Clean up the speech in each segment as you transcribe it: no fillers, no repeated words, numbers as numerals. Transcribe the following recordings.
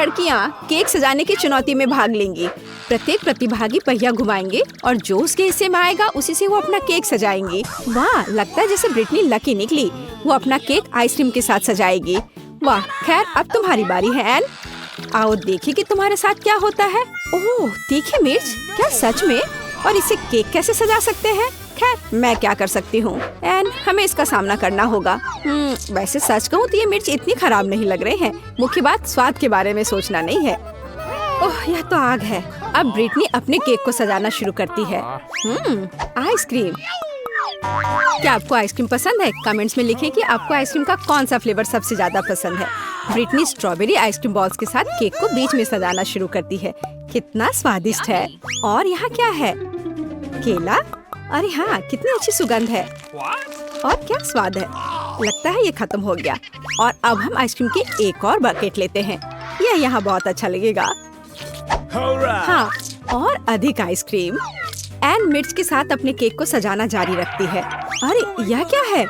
लड़कियाँ केक सजाने की चुनौती में भाग लेंगी। प्रत्येक प्रतिभागी पहिया घुमाएंगे और जो उसके हिस्से में आएगा उसी से वो अपना केक सजाएंगी। वाह, लगता है जैसे ब्रिटनी लकी निकली। वो अपना केक आइसक्रीम के साथ सजाएगी। वाह, खैर अब तुम्हारी बारी है एन। आओ देखिए कि तुम्हारे साथ क्या होता है। ओह, तीखी मिर्च, क्या सच में? और इसे केक कैसे सजा सकते हैं? खैर मैं क्या कर सकती हूँ एन, हमें इसका सामना करना होगा। वैसे सच कहूँ तो ये मिर्च इतनी खराब नहीं लग रहे हैं। मुख्य बात स्वाद के बारे में सोचना नहीं है। ओह, यह तो आग है। अब ब्रिटनी अपने केक को सजाना शुरू करती है। आइसक्रीम। क्या आपको आइसक्रीम पसंद है? कमेंट्स में लिखें कि आपको आइसक्रीम का कौन सा फ्लेवर सबसे ज्यादा पसंद है। ब्रिटनी स्ट्रॉबेरी आइसक्रीम बॉल्स के साथ केक को बीच में सजाना शुरू करती है। कितना स्वादिष्ट है। और यहाँ क्या है? केला। अरे हाँ, कितनी अच्छी सुगंध है और क्या स्वाद है। लगता है ये खत्म हो गया और अब हम आइसक्रीम की एक और बकेट लेते हैं। यह यहाँ बहुत अच्छा लगेगा। हाँ, और अधिक आइसक्रीम। एन मिर्च के साथ अपने केक को सजाना जारी रखती है। अरे यह क्या है?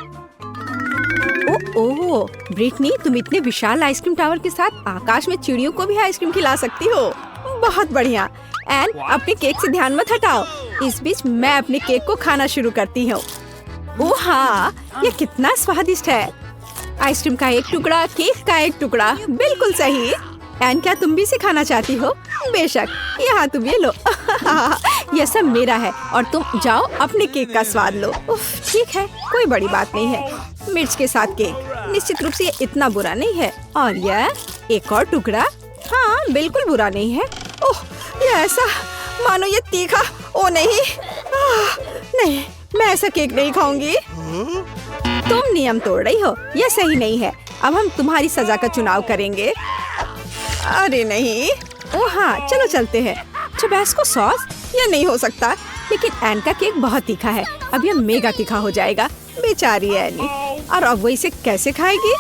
ओह, ब्रिटनी तुम इतने विशाल आइसक्रीम टावर के साथ आकाश में चिड़ियों को भी आइसक्रीम खिला सकती हो। बहुत बढ़िया। एन अपने केक से ध्यान मत हटाओ। इस बीच मैं अपने केक को खाना शुरू करती हूँ। ओह हाँ, ये कितना स्वादिष्ट है। आइसक्रीम का एक टुकड़ा, केक का एक टुकड़ा, बिल्कुल सही। एन क्या तुम भी इसे खाना चाहती हो? बेशक, यहाँ तुम ये लो। यह सब मेरा है और तुम जाओ अपने केक का स्वाद लो। उफ, ठीक है, कोई बड़ी बात नहीं है। मिर्च के साथ केक निश्चित रूप से ये इतना बुरा नहीं है। और यह एक और टुकड़ा, हाँ बिल्कुल बुरा नहीं है। ओह, ये ऐसा मानो ये तीखा। ओ नहीं, नहीं, मैं ऐसा केक नहीं खाऊंगी। तुम नियम तोड़ रही हो, यह सही नहीं है। अब हम तुम्हारी सजा का चुनाव करेंगे। अरे नहीं। ओह हाँ, चलो चलते हैं। टबैस्को सॉस, यह नहीं हो सकता। लेकिन एन का केक बहुत तीखा है, अब यह मेगा तीखा हो जाएगा। बेचारी एनी, और अब वो इसे कैसे खाएगी?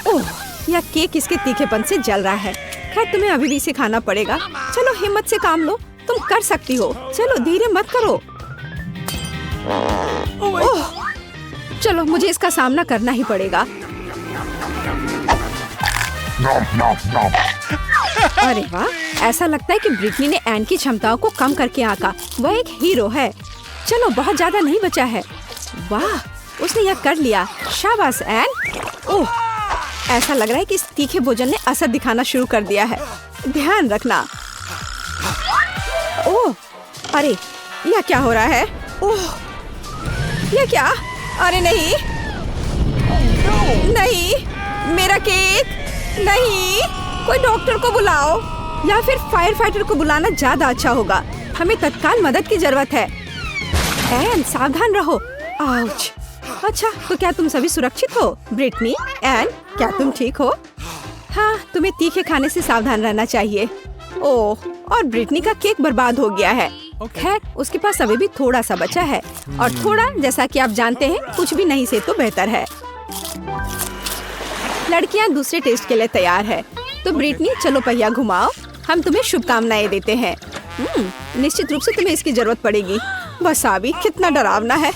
ओह, यह केक इसके तीखेपन से जल रहा है। खैर तुम्हें अभी भी इसे खाना पड़ेगा। चलो हिम्मत से काम लो, तुम कर सकती हो। चलो धीरे मत करो। ओह, चलो मुझे इसका सामना करना ही पड़ेगा। अरे वाह, ऐसा लगता है कि ब्रिटनी ने एन की क्षमताओं को कम करके आंका। वह एक हीरो है। चलो बहुत ज्यादा नहीं बचा है। वाह, उसने यह कर लिया। शाबाश एन। ओह, ऐसा लग रहा है कि इस तीखे भोजन ने असर दिखाना शुरू कर दिया है। ध्यान रखना। ओह, अरे यह क्या हो रहा है? ओह, यह क्या? अरे नहीं, नहीं, मेरा केक नहीं। कोई डॉक्टर को बुलाओ या फिर फायर फाइटर को बुलाना ज्यादा अच्छा होगा। हमें तत्काल मदद की जरूरत है। एन सावधान रहो। आउच। अच्छा, तो क्या तुम सभी सुरक्षित हो? ब्रिटनी, एन, क्या तुम ठीक हो? हाँ, तुम्हें तीखे खाने से सावधान रहना चाहिए। ओह, और ब्रिटनी का केक बर्बाद हो गया है। खैर उसके पास अभी भी थोड़ा सा बचा है और थोड़ा, जैसा कि आप जानते हैं, कुछ भी नहीं से तो बेहतर है। लड़कियां दूसरे टेस्ट के लिए तैयार है। तो ब्रिटनी चलो पहिया घुमाओ। हम तुम्हें शुभकामनाएं देते हैं। निश्चित रूप से तुम्हें इसकी जरूरत पड़ेगी। वसाबी कितना डरावना है,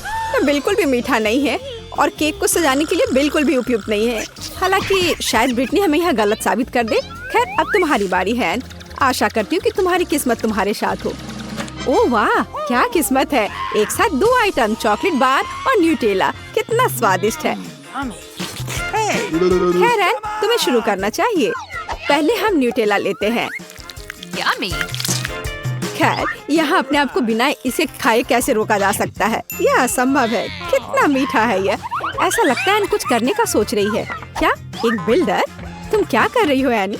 बिल्कुल भी मीठा नहीं है और केक को सजाने के लिए बिल्कुल भी उपयुक्त नहीं है। हालांकि शायद ब्रिटनी हमें यह गलत साबित कर दे। खैर अब तुम्हारी बारी है। आशा करती हूँ कि तुम्हारी किस्मत तुम्हारे साथ हो। ओह वाह, क्या किस्मत है। एक साथ 2 आइटम, चॉकलेट बार और न्यूटेला। कितना स्वादिष्ट है। खैर एन, तुम्हें शुरू करना चाहिए। पहले हम न्यूटेला लेते हैं। खैर यहाँ अपने आप को बिना इसे खाए कैसे रोका जा सकता है? यह असंभव है। कितना मीठा है यह। ऐसा लगता है एन कुछ करने का सोच रही है। क्या एक बिल्डर? तुम क्या कर रही हो एनी?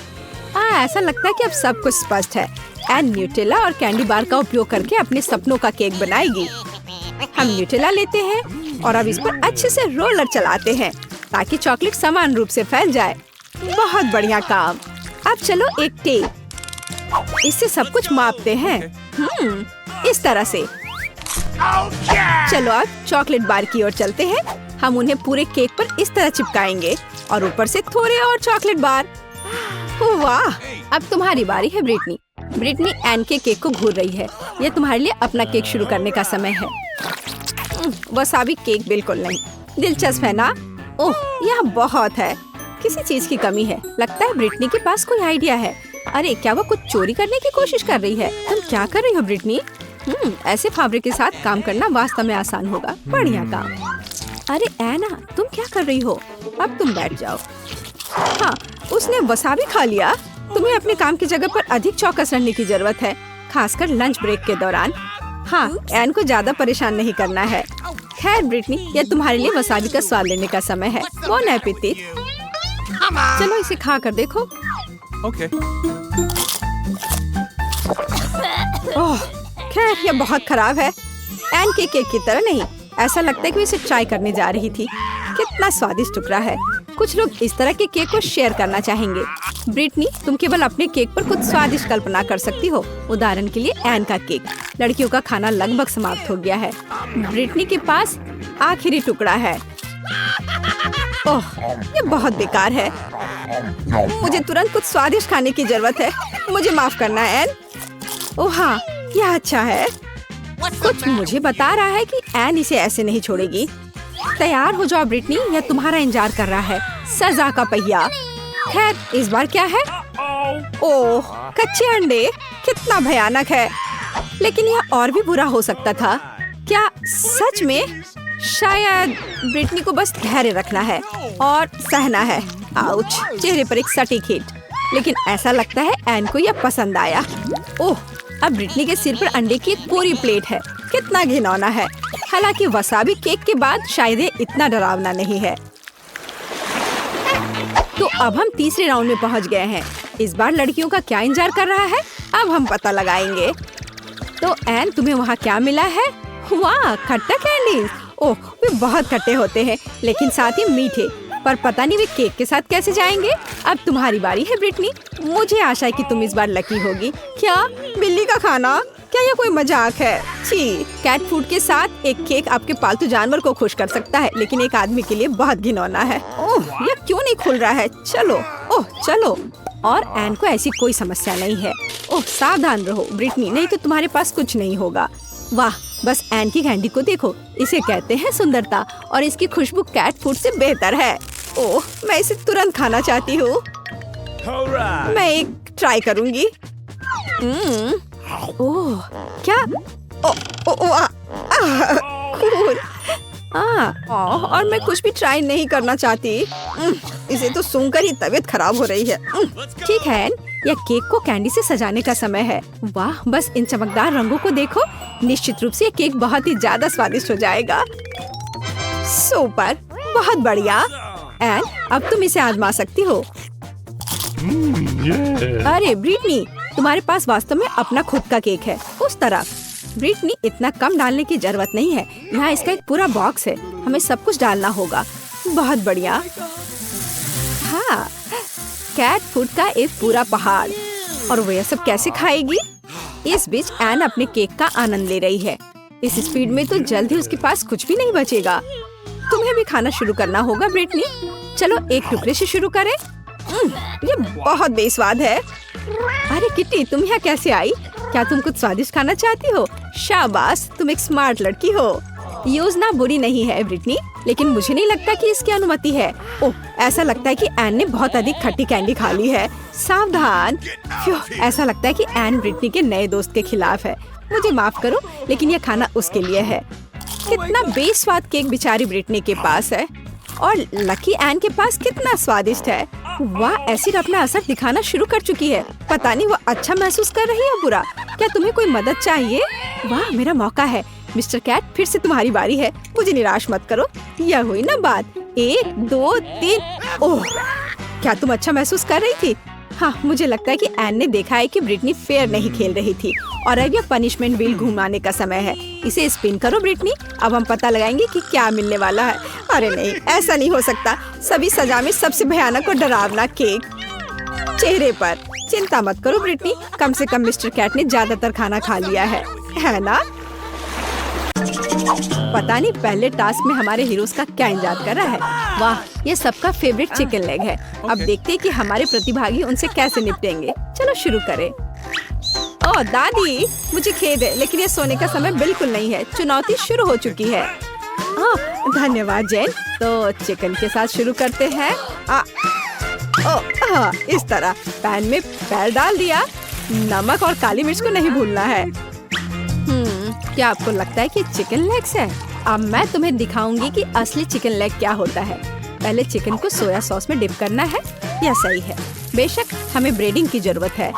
ऐसा लगता है कि अब सब कुछ स्पष्ट है। एन न्यूटेला और कैंडी बार का उपयोग करके अपने सपनों का केक बनाएगी। हम न्यूटेला लेते हैं और अब इस पर अच्छे से रोलर चलाते हैं ताकि चॉकलेट समान रूप से फैल जाए। बहुत बढ़िया काम। अब चलो एक टेप, इससे सब कुछ मापते हैं। इस तरह से। चलो अब चॉकलेट बार की ओर चलते हैं। हम उन्हें पूरे केक पर इस तरह चिपकाएंगे और ऊपर से थोड़े और चॉकलेट बार। वाह, अब तुम्हारी बारी है ब्रिटनी। ब्रिटनी एन के केक को घूर रही है। यह तुम्हारे लिए अपना केक शुरू करने का समय है। वसाबी केक बिल्कुल नहीं। दिलचस्प है ना? ओह, यह बहुत है। किसी चीज की कमी है। लगता है ब्रिटनी के पास कोई आइडिया है। अरे क्या वो कुछ चोरी करने की कोशिश कर रही है? तुम क्या कर रही हो ब्रिटनी? ऐसे फावड़े के साथ काम करना वास्तव में आसान होगा। बढ़िया काम। अरे एना, तुम क्या कर रही हो? अब तुम बैठ जाओ। हाँ, उसने वसाबी खा लिया। तुम्हें अपने काम की जगह पर अधिक चौकस रहने की जरूरत है, खासकर लंच ब्रेक के दौरान। हाँ, एन को ज्यादा परेशान नहीं करना है। खैर ब्रिटनी, यह तुम्हारे लिए वसाबी का स्वाद लेने का समय है। Bone appétit. चलो इसे खा कर देखो। Okay. ओह, खैर यह बहुत खराब है। एन के केक की तरह नहीं। ऐसा लगता है कि वो इसे ट्राई करने जा रही थी। कितना स्वादिष्ट टुकड़ा है। कुछ लोग इस तरह के केक को शेयर करना चाहेंगे। ब्रिटनी, तुम केवल अपने केक पर कुछ स्वादिष्ट कल्पना कर सकती हो। उदाहरण के लिए एन का केक। लड़कियों का खाना लगभग समाप्त हो गया है। ब्रिटनी के पास आखिरी टुकड़ा है। ओह, ये बहुत बेकार है। मुझे तुरंत कुछ स्वादिष्ट खाने की जरूरत है। मुझे माफ करना एन। ओह हाँ, यह अच्छा है। कुछ मुझे बता रहा है कि एन इसे ऐसे नहीं छोड़ेगी। तैयार हो जाओ ब्रिटनी, यह तुम्हारा इंतजार कर रहा है। सजा का पहिया। खैर इस बार क्या है? ओह, कच्चे अंडे। कितना भयानक है। लेकिन यह और भी बुरा हो सकता था। क्या सच में? शायद ब्रिटनी को बस धैर्य रखना है और सहना है। आउच, चेहरे पर एक सटीक हिट। लेकिन ऐसा लगता है एन को यह पसंद आया। ओह, अब ब्रिटनी के सिर पर अंडे की एक पूरी प्लेट है। कितना घिनौना है। हालांकि वसाबी केक के बाद शायद ये इतना डरावना नहीं है। तो अब हम तीसरे राउंड में पहुंच गए हैं। इस बार लड़कियों का क्या इंतजार कर रहा है, अब हम पता लगाएंगे। तो एन, तुम्हें वहाँ क्या मिला है? वाह, खट्टा कैंडीज। ओह, वे बहुत खट्टे होते हैं, लेकिन साथ ही मीठे। पर पता नहीं वे केक के साथ कैसे जाएंगे। अब तुम्हारी बारी है ब्रिटनी। मुझे आशा है कि तुम इस बार लकी होगी। क्या बिल्ली का खाना? क्या यह कोई मजाक है? छी, कैट फूड के साथ एक केक आपके पालतू जानवर को खुश कर सकता है, लेकिन एक आदमी के लिए बहुत घिनौना है। ओह, यह क्यों नहीं खुल रहा है? चलो, ओह चलो। और एन को ऐसी कोई समस्या नहीं है। ओह, सावधान रहो ब्रिटनी, नहीं तो तुम्हारे पास कुछ नहीं होगा। वाह, बस एन की कैंडी को देखो। इसे कहते हैं सुंदरता, और इसकी खुशबू कैट फूड से बेहतर है। ओह, मैं इसे तुरंत खाना चाहती हूँ। मैं एक ट्राई करूँगी। ओह, क्या? कूल। और मैं कुछ भी ट्राई नहीं करना चाहती। इसे तो सूंघकर ही तबीयत खराब हो रही है। ठीक है, यह केक को कैंडी से सजाने का समय है। वाह, बस इन चमकदार रंगों को देखो। निश्चित रूप से ये केक बहुत ही ज्यादा स्वादिष्ट हो जाएगा। सुपर, बहुत बढ़िया। एन, अब तुम इसे आजमा सकती हो। अरे ब्रिटनी, तुम्हारे पास वास्तव में अपना खुद का केक है। उस तरफ। ब्रिटनी, इतना कम डालने की जरूरत नहीं है। यहाँ इसका एक पूरा बॉक्स है। हमें सब कुछ डालना होगा। बहुत बढ़िया। हाँ, कैट फूड का एक पूरा पहाड़। और वो यह सब कैसे खाएगी? इस बीच एन अपने केक का आनंद ले रही है। इस स्पीड में तो जल्द ही उसके पास कुछ भी नहीं बचेगा। तुम्हें भी खाना शुरू करना होगा ब्रिटनी। चलो एक टुकड़े से शुरू करें। ये बहुत बेस्वाद है। अरे किट्टी, तुम यहाँ कैसे आई? क्या तुम कुछ स्वादिष्ट खाना चाहती हो? शाबाश, तुम एक स्मार्ट लड़की हो। योजना बुरी नहीं है ब्रिटनी, लेकिन मुझे नहीं लगता कि इसकी अनुमति है। ओह, ऐसा लगता है कि एन ने बहुत अधिक खट्टी कैंडी खा ली है। सावधान। ऐसा लगता है कि एन ब्रिटनी के नए दोस्त के खिलाफ है। मुझे माफ करो, लेकिन यह खाना उसके लिए है। कितना बेस्वाद केक बेचारी ब्रिटनी के पास है, और लकी एन के पास कितना स्वादिष्ट है। वाह, एसिड अपना असर दिखाना शुरू कर चुकी है। पता नहीं वो अच्छा महसूस कर रही है बुरा। क्या तुम्हें कोई मदद चाहिए? वाह, मेरा मौका है। मिस्टर कैट, फिर से तुम्हारी बारी है। मुझे निराश मत करो। यह हुई ना बात। 1 2 3। ओह, क्या तुम अच्छा महसूस कर रही थी? हाँ, मुझे लगता है कि एन ने देखा है कि ब्रिटनी फेयर नहीं खेल रही थी, और अब यह पनिशमेंट व्हील घुमाने का समय है। इसे स्पिन करो ब्रिटनी। अब हम पता लगाएंगे कि क्या मिलने वाला है। अरे नहीं, ऐसा नहीं हो सकता। सभी सजा में सबसे भयानक और डरावना केक चेहरे पर। चिंता मत करो ब्रिटनी, कम से कम मिस्टर कैट ने ज्यादातर खाना खा लिया है ना? पता नहीं पहले टास्क में हमारे हीरोज का क्या इंतजार कर रहा है। वाह, ये सबका फेवरेट चिकन लेग है। अब देखते हैं कि हमारे प्रतिभागी उनसे कैसे निपटेंगे। चलो शुरू करें। ओह दादी, मुझे खेद है, लेकिन ये सोने का समय बिल्कुल नहीं है। चुनौती शुरू हो चुकी है। धन्यवाद जैन। तो चिकन के साथ शुरू करते हैं। इस तरह पैन में पैर डाल दिया। नमक और काली मिर्च को नहीं भूलना है। क्या आपको लगता है कि चिकन लेग्स है? अब मैं तुम्हें दिखाऊंगी कि असली चिकन लेग क्या होता है। पहले चिकन को सोया सॉस में डिप करना है। यह सही है। बेशक हमें ब्रेडिंग की जरूरत है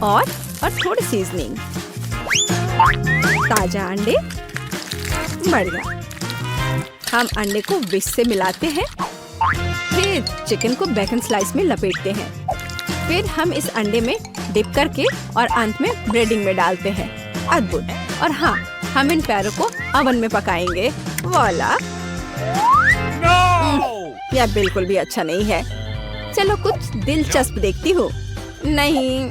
और थोड़ी सीजनिंग। ताजा अंडे, बढ़िया। हम अंडे को विस्क से मिलाते हैं, फिर चिकन को बेकन स्लाइस में लपेटते हैं। फिर हम इस अंडे में डिप करके और अंत में ब्रेडिंग में डालते हैं। अद्भुत। और हाँ, हम इन पैरों को ओवन में पकाएंगे। वाला, यह बिल्कुल भी अच्छा नहीं है। चलो कुछ दिलचस्प देखती हूँ। नहीं,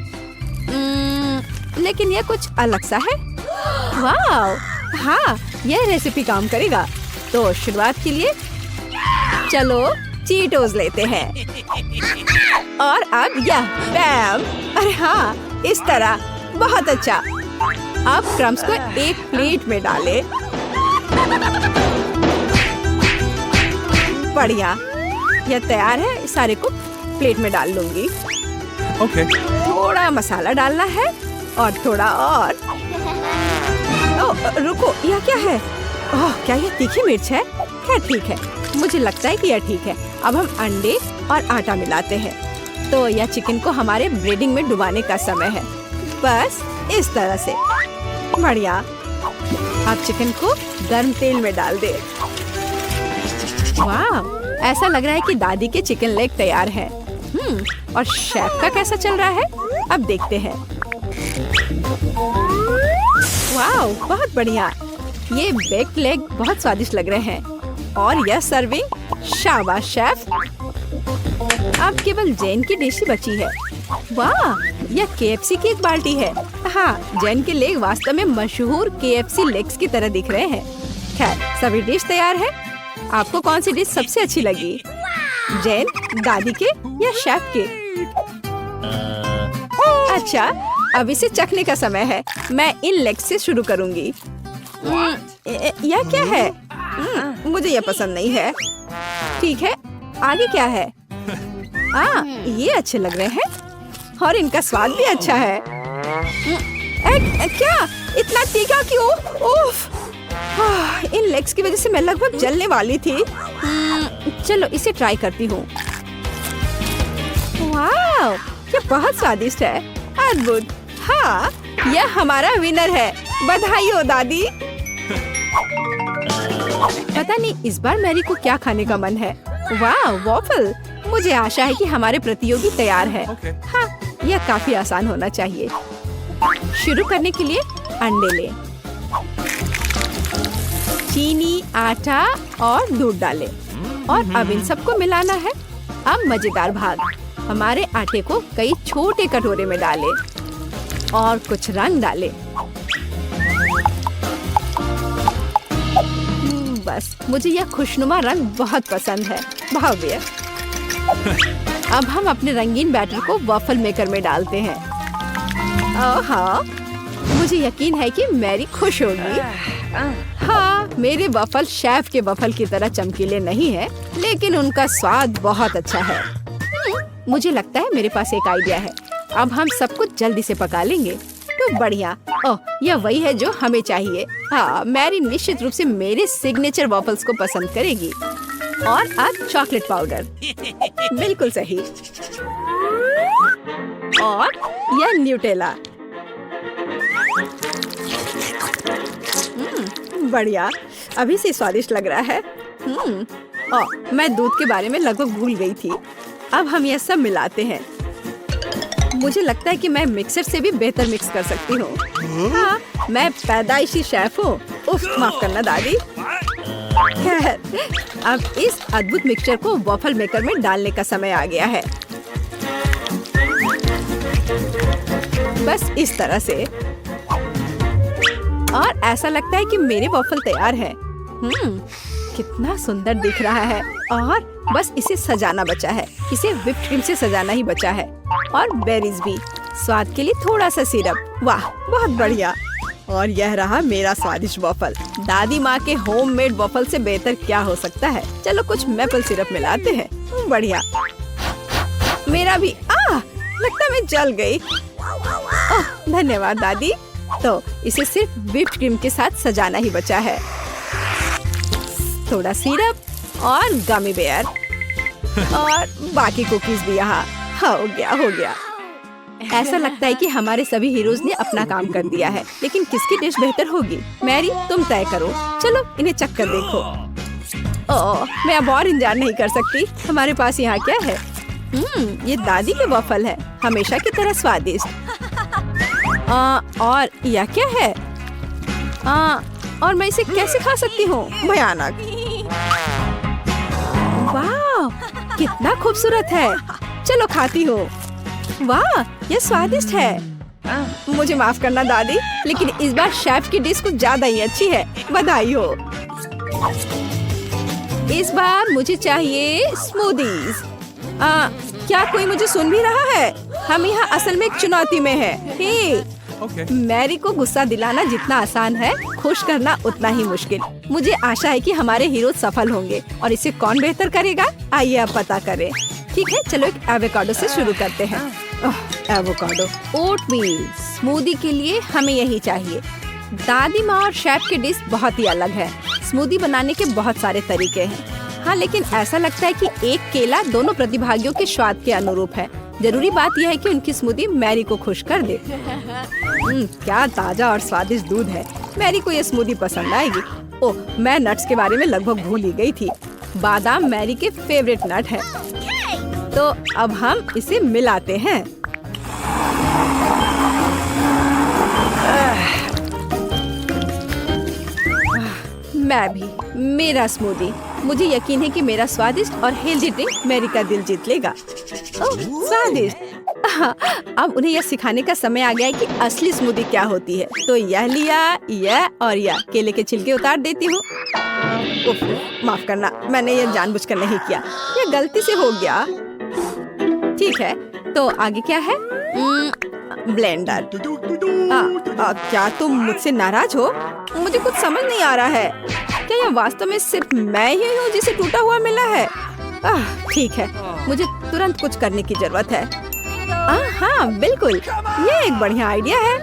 लेकिन यह कुछ अलग सा है। वाह, हाँ, यह रेसिपी काम करेगा। तो शुरुआत के लिए चलो चीटोस लेते हैं और अब यह बैम। अरे हाँ, इस तरह। बहुत अच्छा। अब क्रम्स को एक प्लेट में डालें। बढ़िया, यह तैयार है। सारे को प्लेट में डाल लूंगी। ओके। थोड़ा मसाला डालना है और थोड़ा और। रुको, यह क्या है? क्या यह तीखी मिर्च है? क्या ठीक है, मुझे लगता है कि यह ठीक है। अब हम अंडे और आटा मिलाते हैं। तो यह चिकन को हमारे ब्रेडिंग में डुबाने का समय है। बस इस तरह से। बढ़िया। अब चिकन को गर्म तेल में डाल दे। वाह, ऐसा लग रहा है कि दादी के चिकन लेग तैयार है। और शेफ का कैसा चल रहा है? अब देखते हैं। वाह, बहुत बढ़िया। ये बेक्ड लेग बहुत स्वादिष्ट लग रहे हैं। और यह सर्विंग। शाबाश शेफ। अब केवल जैन की डिश ही बची है। वाह, यह KFC की एक बाल्टी है। हाँ, जैन के लेग वास्तव में मशहूर KFC लेग्स की तरह दिख रहे हैं। खैर, सभी डिश तैयार है। आपको कौन सी डिश सबसे अच्छी लगी? जैन, दादी के या शेफ के? अच्छा, अब इसे चखने का समय है। मैं इन लेग्स से शुरू करूंगी। यह क्या है? मुझे यह पसंद नहीं है। ठीक है, आगे क्या है? ये अच्छे लग रहे हैं और इनका स्वाद भी अच्छा है। क्या इतना तीखा क्यों? उफ, इन लेग्स की वजह से मैं लगभग जलने वाली थी। चलो इसे ट्राई करती हूँ। वाह, ये बहुत स्वादिष्ट है। अद्भुत। हाँ, यह हमारा विनर है। बधाई हो दादी। पता नहीं इस बार मैरी को क्या खाने का मन है। वाह, वॉफल। मुझे आशा है कि हमारे प्रतियोगी तैयार है। हाँ, यह काफी आसान होना चाहिए। शुरू करने के लिए अंडे लें, चीनी, आटा और दूध डालें और अब इन सबको मिलाना है। अब मजेदार भाग, हमारे आटे को कई छोटे कटोरे में डालें और कुछ रंग डालें। बस, मुझे यह खुशनुमा रंग बहुत पसंद है। भव्य। अब हम अपने रंगीन बैटर को वॉफल मेकर में डालते हैं। हाँ, मुझे यकीन है कि मैरी खुश होगी। हाँ, मेरे वॉफल शेफ के वॉफल की तरह चमकीले नहीं है, लेकिन उनका स्वाद बहुत अच्छा है। मुझे लगता है मेरे पास एक आइडिया है। अब हम सब कुछ जल्दी से पका लेंगे। तो बढ़िया। ओह, यह वही है जो हमें चाहिए। हाँ, मैरी निश्चित रूप से मेरे सिग्नेचर वॉफल्स को पसंद करेगी। और अब चॉकलेट पाउडर। बिल्कुल सही। और यह न्यूटेला। बढ़िया, अभी से स्वादिष्ट लग रहा है। मैं दूध के बारे में लगभग भूल गई थी। अब हम यह सब मिलाते हैं। मुझे लगता है कि मैं मिक्सर से भी बेहतर मिक्स कर सकती हूँ। हाँ, मैं पैदाइशी शेफ हूँ। उफ, माफ करना दादी। खैर, अब इस अद्भुत मिक्सचर को वॉफल मेकर में डालने का समय आ गया है। बस इस तरह से। और ऐसा लगता है कि मेरे वॉफल तैयार है। कितना सुंदर दिख रहा है। और बस इसे सजाना बचा है। इसे व्हिप्ड क्रीम से सजाना ही बचा है और बेरीज भी। स्वाद के लिए थोड़ा सा सिरप। वाह, बहुत बढ़िया। और यह रहा मेरा स्वादिष्ट वॉफल। दादी माँ के होममेड वॉफल से बेहतर क्या हो सकता है। चलो कुछ मैपल सिरप मिलाते हैं। बढ़िया। मेरा भी। लगता मैं जल गई। ओह धन्यवाद दादी। तो इसे सिर्फ व्हिप्ड क्रीम के साथ सजाना ही बचा है। थोड़ा सिरप और गमी बेयर और बाकी कुकीज भी यहाँ। हो गया। ऐसा लगता है कि हमारे सभी हीरोज ने अपना काम कर दिया है, लेकिन किसकी डिश बेहतर होगी? मैरी तुम तय करो। चलो इन्हें चख कर देखो। ओह मैं अब और इंतजार नहीं कर सकती। हमारे पास यहाँ क्या है? ये दादी के वफल है, हमेशा की तरह स्वादिष्ट। और यह क्या है? और मैं इसे कैसे खा सकती हूँ? भयानक। वाह कितना खूबसूरत है। चलो खाती हूँ। वाह यह स्वादिष्ट है। मुझे माफ करना दादी, लेकिन इस बार शेफ की डिश कुछ ज्यादा ही अच्छी है। बधाई हो। इस बार मुझे चाहिए स्मूदीज। क्या कोई मुझे सुन भी रहा है? हम यहाँ असल में एक चुनौती में है। मैरी को गुस्सा दिलाना जितना आसान है, खुश करना उतना ही मुश्किल। मुझे आशा है कि हमारे हीरो सफल होंगे और इसे कौन बेहतर करेगा, आइए अब पता करें। ठीक है चलो एक एवोकाडो से शुरू करते हैं। एवोकाडो। ओटमील स्मूदी के लिए हमें यही चाहिए। दादी माँ और शेफ की डिश बहुत ही अलग है। स्मूदी बनाने के बहुत सारे तरीके हैं। हाँ लेकिन ऐसा लगता है कि एक केला दोनों प्रतिभागियों के स्वाद के अनुरूप है। जरूरी बात यह है कि उनकी स्मूदी मैरी को खुश कर दे। क्या ताजा और स्वादिष्ट दूध है। मैरी को यह स्मूदी पसंद आएगी। ओह मैं नट्स के बारे में लगभग भूल ही गई थी। बादाम मैरी के फेवरेट नट है। तो अब हम इसे मिलाते हैं। मैं भी। मेरा स्मूदी। मुझे यकीन है कि मेरा स्वादिष्ट और हेल्दी ड्रिंक मैरी का दिल जीत लेगा। स्वादिष्ट। अब उन्हें यह सिखाने का समय आ गया है कि असली स्मूदी क्या होती है। तो यह लिया, यह और यह केले के छिलके उतार देती हूँ। माफ करना, मैंने यह जानबूझकर नहीं किया, यह गलती से हो गया। ठीक है तो आगे क्या है? ब्लेंडर। क्या तुम मुझसे नाराज हो? मुझे कुछ समझ नहीं आ रहा है। क्या यह वास्तव में सिर्फ मैं ही हूँ जिसे टूटा हुआ मिला है? ठीक है मुझे तुरंत कुछ करने की जरूरत है। हाँ बिल्कुल, ये एक बढ़िया आइडिया है।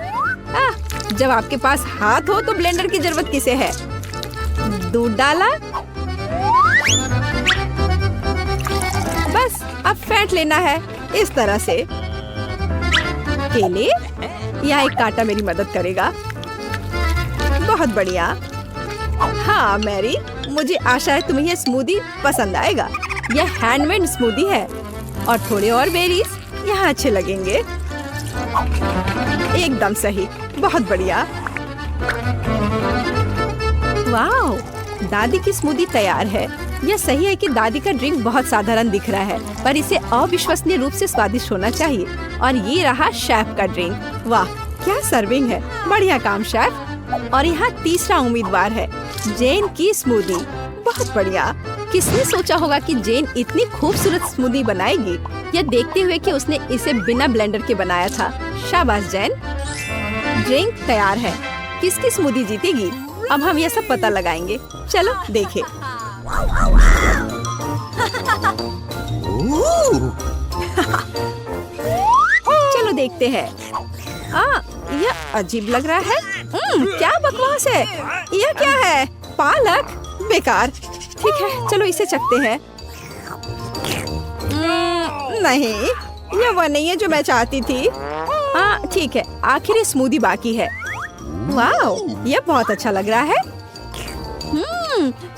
जब आपके पास हाथ हो तो ब्लेंडर की जरूरत किसे है? दूध डाला, बस अब फेंट लेना है इस तरह से। केले, यहाँ एक कांटा मेरी मदद करेगा। बहुत बढ़िया। हाँ मैरी, मुझे आशा है तुम्हें यह स्मूदी पसंद आएगा। यह हैंडमेड स्मूदी है और थोड़े और बेरीज यहाँ अच्छे लगेंगे। एकदम सही, बहुत बढ़िया। वाह, दादी की स्मूदी तैयार है। यह सही है कि दादी का ड्रिंक बहुत साधारण दिख रहा है, पर इसे अविश्वसनीय रूप से स्वादिष्ट होना चाहिए। और ये रहा शेफ का ड्रिंक। वाह क्या सर्विंग है। बढ़िया काम शेफ। और यहाँ तीसरा उम्मीदवार है, जेन की स्मूदी। बहुत बढ़िया। किसने सोचा होगा कि जेन इतनी खूबसूरत स्मूदी बनाएगी, यह देखते हुए कि उसने इसे बिना ब्लेंडर के बनाया था। शाबाश जेन। ड्रिंक तैयार है। किसकी स्मूदी जीतेगी? अब हम यह सब पता लगाएंगे। चलो देखें। चलो देखते हैं। यह अजीब लग रहा है। क्या बकवास है। यह क्या है? पालक? बेकार। ठीक है चलो इसे चखते हैं। नहीं, यह वो नहीं है जो मैं चाहती थी। ठीक है, आखिर स्मूदी बाकी है। वाह, यह बहुत अच्छा लग रहा है।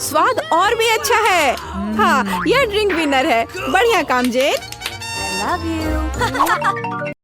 स्वाद और भी अच्छा है। हाँ, यह ड्रिंक विनर है। बढ़िया काम जेन। I love you.